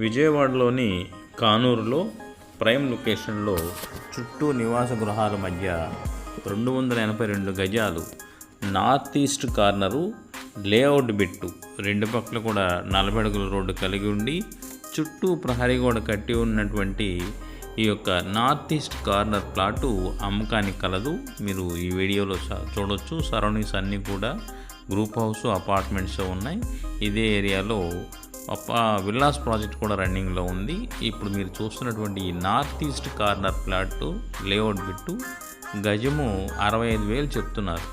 విజయవాడలోని కానూరులో ప్రైమ్ లొకేషన్లో చుట్టూ నివాస గృహాల మధ్య 282 గజాలు north east corner layout bit రెండు పక్కల కూడా 40 అడుగుల రోడ్డు కలిగి ఉండి చుట్టూ ప్రహరీ గోడ కట్టి ఉన్నటువంటి ఈ యొక్క నార్త్ ఈస్ట్ కార్నర్ ప్లాటు అమ్మకానికి కలదు. మీరు ఈ వీడియోలో చూడొచ్చు. సరౌండింగ్స్ అన్నీ కూడా గ్రూప్ హౌస్ అపార్ట్మెంట్స్ ఉన్నాయి. ఇదే ఏరియాలో విల్లాస్ ప్రాజెక్ట్ కూడా రన్నింగ్లో ఉంది. ఇప్పుడు మీరు చూస్తున్నటువంటి ఈ north east corner plot layout bit గజము 65,000 చెప్తున్నారు.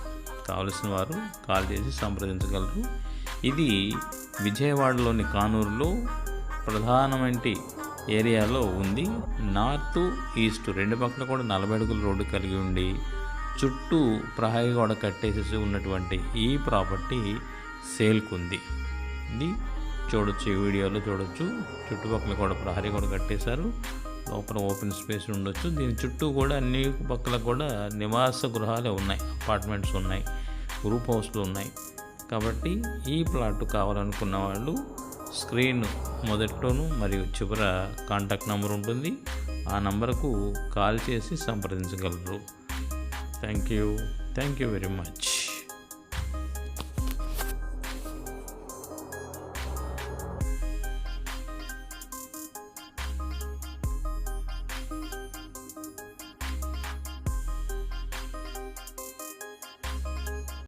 కావలసిన వారు కాల్ చేసి సంప్రదించగలరు. ఇది విజయవాడలోని కానూరులో ప్రధానమైన ఏరియాలో ఉంది. నార్త్ ఈస్ట్ రెండు పక్కల కూడా 40 అడుగుల రోడ్డు కలిగి ఉండి చుట్టూ ప్రహరీ గోడ కట్టేసి ఉన్నటువంటి ఈ ప్రాపర్టీ సేల్కు ఉంది. ఇది చూడొచ్చు, ఈ వీడియోలో చూడొచ్చు. చుట్టుపక్కల కూడా ప్రహరీ గోడ కట్టేశారు. లోపల ఓపెన్ స్పేస్ ఉండొచ్చు. దీని చుట్టూ కూడా అన్ని పక్కల కూడా నివాస గృహాలే ఉన్నాయి, అపార్ట్మెంట్స్ ఉన్నాయి, గ్రూప్ హౌస్లు ఉన్నాయి. కాబట్టి ఈ ప్లాట్ కావాలనుకున్న వాళ్ళు స్క్రీన్ మొదట్లోనూ మరియు చివర కాంటాక్ట్ నెంబర్ ఉంటుంది. ఆ నంబర్కు కాల్ చేసి సంప్రదించగలరు. Thank you very much.